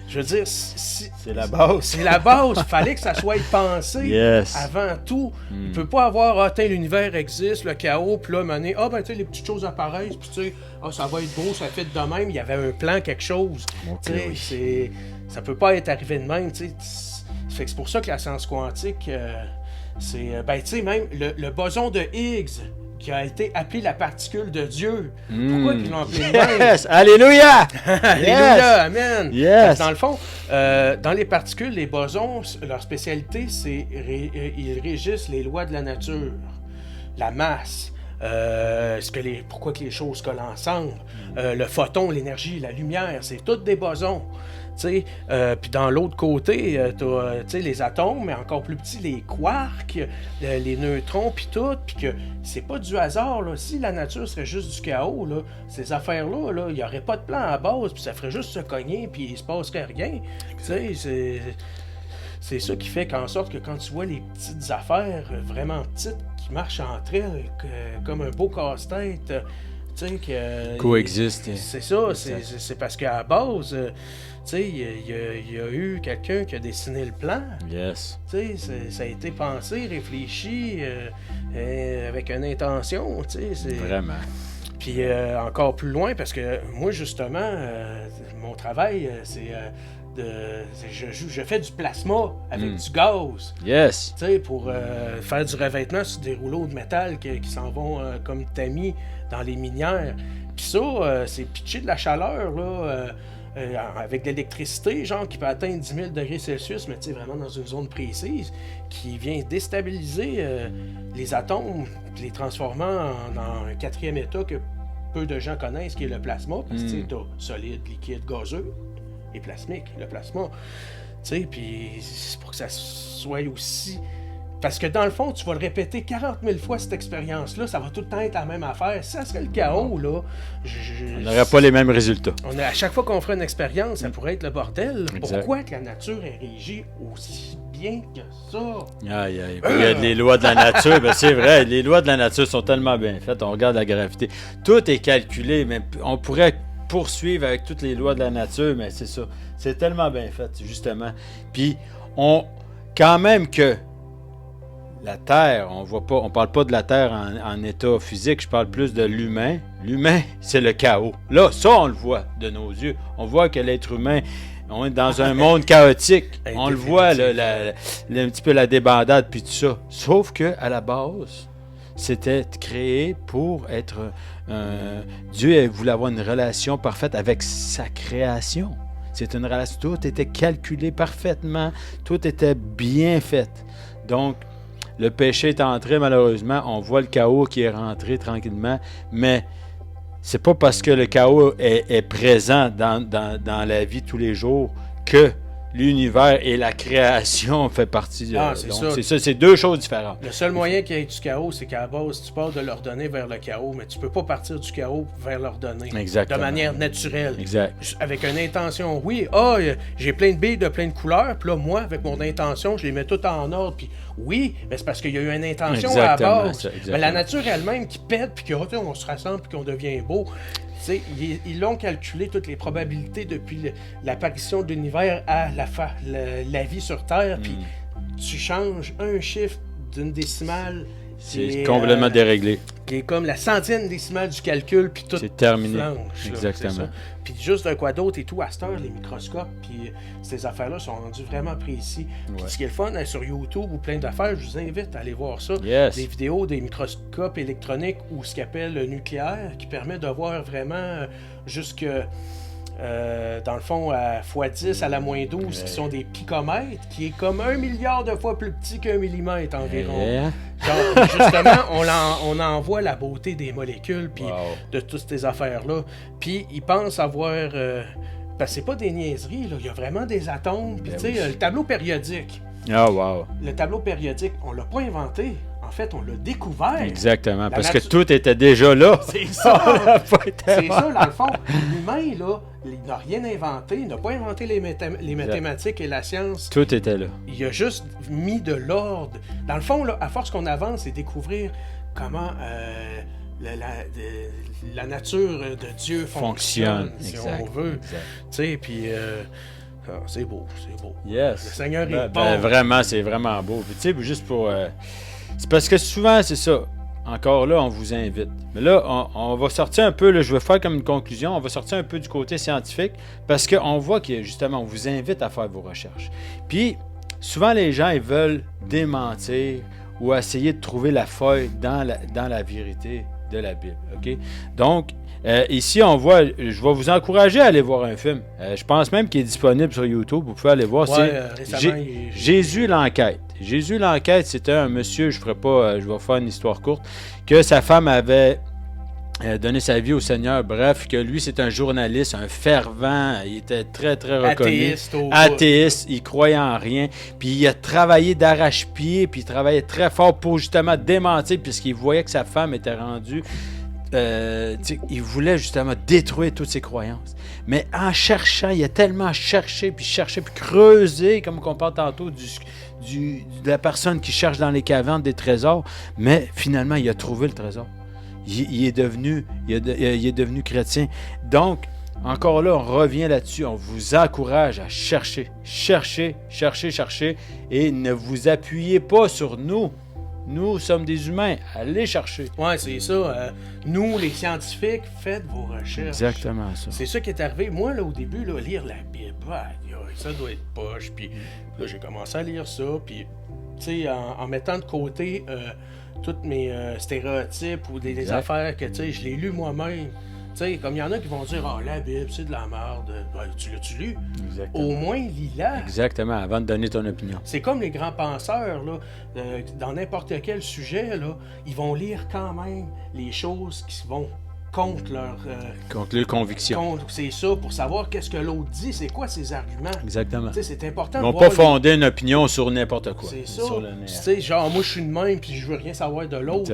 je veux dire, c'est la base. C'est la base. Il fallait que ça soit pensé Yes. avant tout. Il ne peut pas avoir, l'univers existe, le chaos, puis là, mané, tu sais, les petites choses apparaissent, puis tu sais, ça va être beau, ça fait de même. Il y avait un plan, quelque chose. Okay, tu sais, ça peut pas être arrivé de même, tu sais. Fait que c'est pour ça que la science quantique, c'est, tu sais, même le boson de Higgs, qui a été appelé la particule de Dieu. Pourquoi ils l'ont appelé de même? Yes! Alléluia! Alléluia! Amen! Yes! Dans le fond, dans les particules, les bosons, leur spécialité, c'est ils régissent les lois de la nature, la masse, pourquoi que les choses collent ensemble, le photon, l'énergie, la lumière, c'est toutes des bosons. Puis dans l'autre côté, t'as les atomes, mais encore plus petits, les quarks, les neutrons, puis tout, puis que c'est pas du hasard, là. Si la nature serait juste du chaos, là, ces affaires-là, il n'y aurait pas de plan à base, puis ça ferait juste se cogner, puis il se passerait rien. C'est ça qui fait qu'en sorte que quand tu vois les petites affaires vraiment petites qui marchent entre elles, comme un beau casse-tête, coexiste. C'est ça, c'est parce qu'à la base, il y a eu quelqu'un qui a dessiné le plan. Yes. Ça a été pensé, réfléchi, avec une intention. Vraiment. Puis encore plus loin, parce que moi, justement, mon travail, c'est... je fais du plasma avec du gaz. Yes. Pour faire du revêtement sur des rouleaux de métal qui s'en vont comme tamis dans les minières. Puis ça, c'est pitcher de la chaleur, là, avec de l'électricité, genre, qui peut atteindre 10 000 degrés Celsius, mais vraiment dans une zone précise, qui vient déstabiliser les atomes, puis les transformant en un quatrième état que peu de gens connaissent, qui est le plasma. Parce que tu as solide, liquide, gazeux et plasmique, le plasma. Puis c'est pour que ça soit aussi... Parce que dans le fond, tu vas le répéter 40 000 fois, cette expérience-là, ça va tout le temps être la même affaire. Si ça serait le chaos, là... On n'aurait pas les mêmes résultats. À chaque fois qu'on ferait une expérience, ça pourrait être le bordel. Exact. Pourquoi que la nature est régie aussi bien que ça? Aïe, aïe. Il y a les lois de la nature, c'est vrai, les lois de la nature sont tellement bien faites. On regarde la gravité. Tout est calculé, mais on pourrait poursuivre avec toutes les lois de la nature, mais c'est ça. C'est tellement bien fait, justement. Puis, quand même que la Terre, on parle pas de la Terre en état physique, je parle plus de l'humain. L'humain, c'est le chaos. Là, ça, on le voit de nos yeux. On voit que l'être humain, on est dans un monde chaotique. On le voit, là, un petit peu la débandade, puis tout ça. Sauf que à la base, c'était créé pour être... Dieu voulait avoir une relation parfaite avec sa création. C'est une relation, tout était calculé parfaitement, tout était bien fait. Donc, le péché est entré, malheureusement, on voit le chaos qui est rentré tranquillement, mais c'est pas parce que le chaos est présent dans la vie tous les jours que l'univers et la création fait partie de... c'est ça, c'est deux choses différentes. Le seul moyen qu'il y ait du chaos, c'est qu'à la base, tu pars de l'ordonné vers le chaos, mais tu peux pas partir du chaos vers l'ordonné. Exactement. De manière naturelle. Exact. Avec une intention. Oui, j'ai plein de billes de plein de couleurs, puis là, moi, avec mon intention, je les mets toutes en ordre, puis oui, mais c'est parce qu'il y a eu une intention à la base. Mais la nature elle-même qui pète, puis qu'on se rassemble, puis qu'on devient beau... Ils l'ont calculé, toutes les probabilités depuis l'apparition de l'univers à la vie sur Terre, puis tu changes un chiffre d'une décimale. C'est complètement déréglé. Qui est comme la centième décimale du calcul, puis tout c'est terminé. Flanche, exactement. Puis juste d'un quoi d'autre et tout, à cette heure, les microscopes, puis ces affaires-là sont rendus vraiment précis. Puis ce qui est le fun, sur YouTube ou plein d'affaires, je vous invite à aller voir ça. Yes. Des vidéos des microscopes électroniques ou ce qu'ils appellent le nucléaire, qui permet de voir vraiment jusque... dans le fond, à x10 à la moins 12, qui sont des picomètres, qui est comme 1 milliard de fois plus petit qu'un millimètre environ. Donc, justement, on en voit la beauté des molécules, puis de toutes ces affaires-là. Puis, ils pensent avoir... parce que c'est pas des niaiseries, là. Il y a vraiment des atomes. Puis, tu sais, le tableau périodique. Ah, wow. Le tableau périodique, on l'a pas inventé. En fait, on l'a découvert. Exactement, parce que tout était déjà là. C'est ça. C'est ça, dans le fond. L'humain, là, il n'a rien inventé. Il n'a pas inventé les mathématiques et la science. Tout était là. Il a juste mis de l'ordre. Dans le fond, là, à force qu'on avance, c'est découvrir comment la nature de Dieu fonctionne, si on veut. Tu sais, puis... c'est beau, c'est beau. Yes. Le Seigneur est bon. Vraiment, c'est vraiment beau. Puis, tu sais, juste pour... c'est parce que souvent, c'est ça. Encore là, on vous invite. Mais là, on va sortir un peu, là, je vais faire comme une conclusion, on va sortir un peu du côté scientifique, parce qu'on voit que, justement, on vous invite à faire vos recherches. Puis, souvent, les gens, ils veulent démentir ou essayer de trouver la faille dans la vérité de la Bible. OK? Donc, ici, on voit, je vais vous encourager à aller voir un film. Je pense même qu'il est disponible sur YouTube. Vous pouvez aller voir. Récemment, Jésus l'enquête. Jésus l'enquête, c'était un monsieur, je vais faire une histoire courte, que sa femme avait donné sa vie au Seigneur. Bref, que lui, c'est un journaliste, un fervent. Il était très, très reconnu. Athéiste. Il croyait en rien. Puis il a travaillé d'arrache-pied, puis il travaillait très fort pour justement démentir, puisqu'il voyait que sa femme était rendue... il voulait justement détruire toutes ses croyances. Mais en cherchant, il a tellement cherché, puis creusé, comme on parle tantôt, de la personne qui cherche dans les cavernes des trésors. Mais finalement, il a trouvé le trésor. Il est devenu chrétien. Donc, encore là, on revient là-dessus. On vous encourage à chercher. Et ne vous appuyez pas sur nous. Nous sommes des humains. Allez chercher. Ouais, c'est ça. Nous, les scientifiques, faites vos recherches. Exactement ça. C'est ça qui est arrivé. Moi, là, au début, là, lire la Bible, ça doit être poche. Puis là, j'ai commencé à lire ça. Puis, tu sais, en mettant de côté tous mes stéréotypes ou des affaires que, tu sais, je l'ai lu moi-même. Tu sais, comme il y en a qui vont dire « Ah, la Bible, c'est de la merde. Ben, tu l'as-tu lu? » Au moins, lis-la. Exactement, avant de donner ton opinion. C'est comme les grands penseurs, là, dans n'importe quel sujet, là, ils vont lire quand même les choses qui vont contre leur... contre leurs convictions. C'est ça, pour savoir qu'est-ce que l'autre dit, c'est quoi ses arguments. Exactement. Tu sais, c'est important. Ils vont pas fonder une opinion sur n'importe quoi. C'est ça. Tu sais, genre, moi, je suis de même, puis je veux rien savoir de l'autre.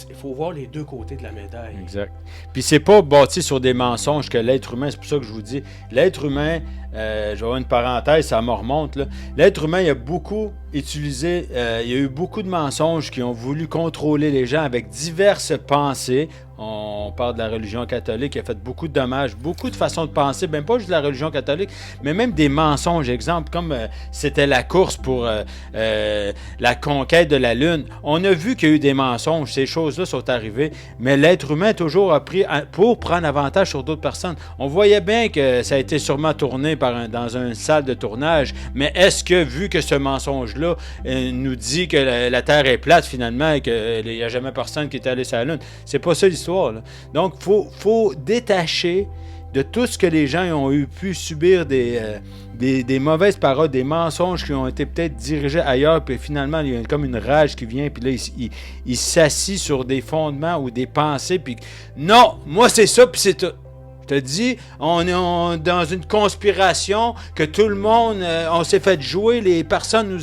Il faut voir les deux côtés de la médaille. Exact. Puis c'est pas bâti sur des mensonges que l'être humain, c'est pour ça que je vous dis, l'être humain, je vais avoir une parenthèse, ça me remonte, là. L'être humain, il a beaucoup utilisé, il y a eu beaucoup de mensonges qui ont voulu contrôler les gens avec diverses pensées. On parle de la religion catholique qui a fait beaucoup de dommages, beaucoup de façons de penser, même pas juste de la religion catholique, mais même des mensonges. Exemple, comme c'était la course pour la conquête de la Lune. On a vu qu'il y a eu des mensonges, ces choses-là sont arrivées, mais l'être humain a toujours appris pour prendre avantage sur d'autres personnes. On voyait bien que ça a été sûrement tourné dans une salle de tournage, mais est-ce que, vu que ce mensonge-là nous dit que la Terre est plate finalement et qu'il n'y a jamais personne qui est allé sur la Lune, c'est pas ça l'histoire. Là. Donc, faut détacher de tout ce que les gens ont pu subir des mauvaises paroles, des mensonges qui ont été peut-être dirigés ailleurs, puis finalement, il y a comme une rage qui vient, puis là, il s'assit sur des fondements ou des pensées, puis non, moi c'est ça, puis c'est tout. Je te dis, on est dans une conspiration que tout le monde, on s'est fait jouer, les personnes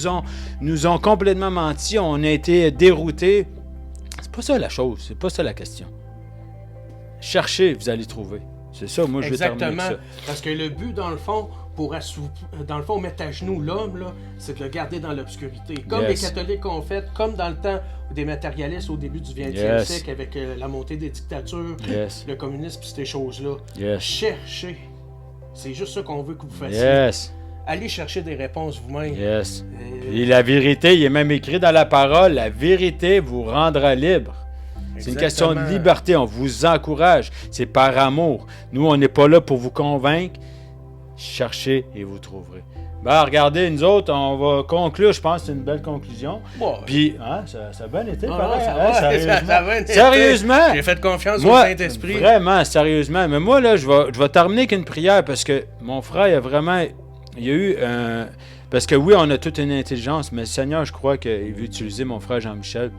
nous ont complètement menti, on a été déroutés. C'est pas ça la chose, c'est pas ça la question. Cherchez, vous allez trouver. C'est ça, moi je vais terminer avec ça. Parce que le but, dans le fond, mettre à genoux l'homme, là, c'est de le garder dans l'obscurité. Comme les catholiques ont fait, comme dans le temps des matérialistes au début du 20e siècle, avec la montée des dictatures, le communisme et ces choses-là. Cherchez. C'est juste ça qu'on veut que vous fassiez. Allez chercher des réponses vous-même. Et la vérité, il est même écrit dans la parole, la vérité vous rendra libre. C'est une question de liberté, on vous encourage. C'est par amour. Nous, on n'est pas là pour vous convaincre. Cherchez et vous trouverez. Ben, regardez, nous autres, on va conclure. Je pense que c'est une belle conclusion. Puis, ça a bien été, pareil. Sérieusement. J'ai fait confiance au Saint-Esprit. Vraiment, sérieusement. Mais moi, là, je vais terminer avec une prière parce que mon frère, il y a eu un... Parce que oui, on a toute une intelligence, mais le Seigneur, je crois qu'il veut utiliser mon frère Jean-Michel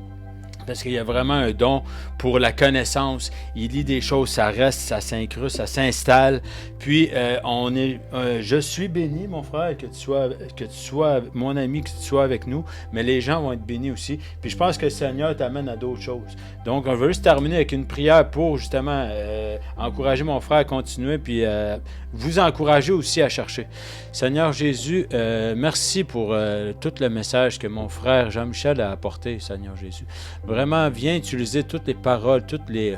Parce qu'il y a vraiment un don pour la connaissance. Il lit des choses, ça reste, ça s'incruste, ça s'installe. Puis, je suis béni, mon frère, que tu sois mon ami, que tu sois avec nous. Mais les gens vont être bénis aussi. Puis, je pense que le Seigneur t'amène à d'autres choses. Donc, on veut juste terminer avec une prière pour, justement, encourager mon frère à continuer. Puis, vous encourager aussi à chercher. Seigneur Jésus, merci pour tout le message que mon frère Jean-Michel a apporté, Seigneur Jésus. Vraiment, viens utiliser toutes les paroles, toutes les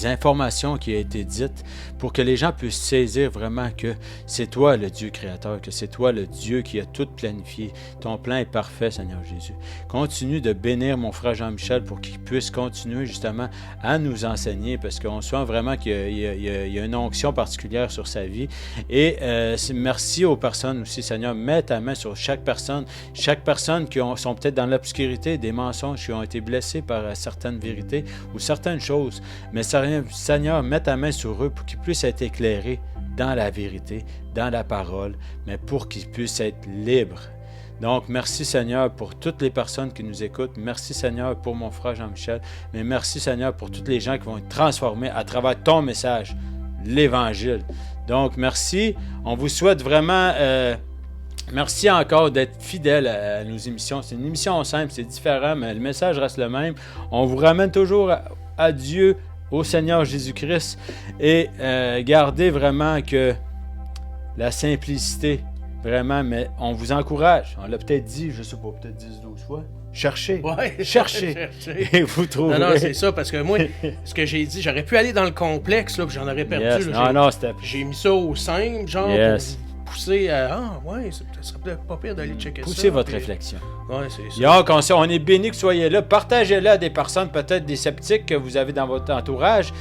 informations qui ont été dites pour que les gens puissent saisir vraiment que c'est toi le Dieu créateur, que c'est toi le Dieu qui a tout planifié. Ton plan est parfait, Seigneur Jésus. Continue de bénir mon frère Jean-Michel pour qu'il puisse continuer justement à nous enseigner parce qu'on sent vraiment qu'il y a une onction particulière sur sa vie. Et merci aux personnes aussi, Seigneur. Mets ta main sur chaque personne qui sont peut-être dans l'obscurité, des mensonges, qui ont été blessés par certaines vérités ou certaines choses. Mais Seigneur, mets ta main sur eux pour qu'ils puissent être éclairés dans la vérité, dans la parole, mais pour qu'ils puissent être libres. Donc, merci Seigneur pour toutes les personnes qui nous écoutent. Merci Seigneur pour mon frère Jean-Michel. Mais merci Seigneur pour tous les gens qui vont être transformés à travers ton message, l'Évangile. Donc, merci. On vous souhaite vraiment... merci encore d'être fidèle à nos émissions. C'est une émission simple, c'est différent, mais le message reste le même. On vous ramène toujours à Dieu, au Seigneur Jésus-Christ, et gardez vraiment que la simplicité, vraiment, mais on vous encourage. On l'a peut-être dit, je ne sais pas, peut-être 10-12 fois. Cherchez, cherchez, et vous trouverez. Non, c'est ça, parce que moi, ce que j'ai dit, j'aurais pu aller dans le complexe, là, puis j'en aurais perdu. Yes. Là, c'était... J'ai mis ça au simple, genre, yes. Pour pousser à... ça serait peut-être pas pire d'aller checker ça. Poussez votre réflexion. Ouais, c'est ça. Quand on est béni que vous soyez là, partagez-le à des personnes, peut-être des sceptiques que vous avez dans votre entourage.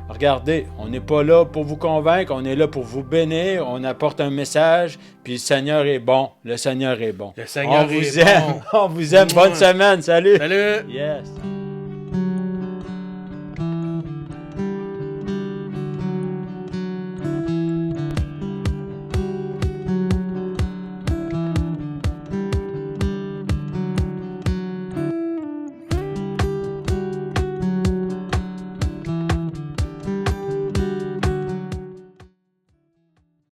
Regardez, on n'est pas là pour vous convaincre, on est là pour vous bénir, on apporte un message, puis le Seigneur est bon, le Seigneur est bon. Le Seigneur on vous aime, on vous aime. Bonne semaine, salut! Salut! Yes!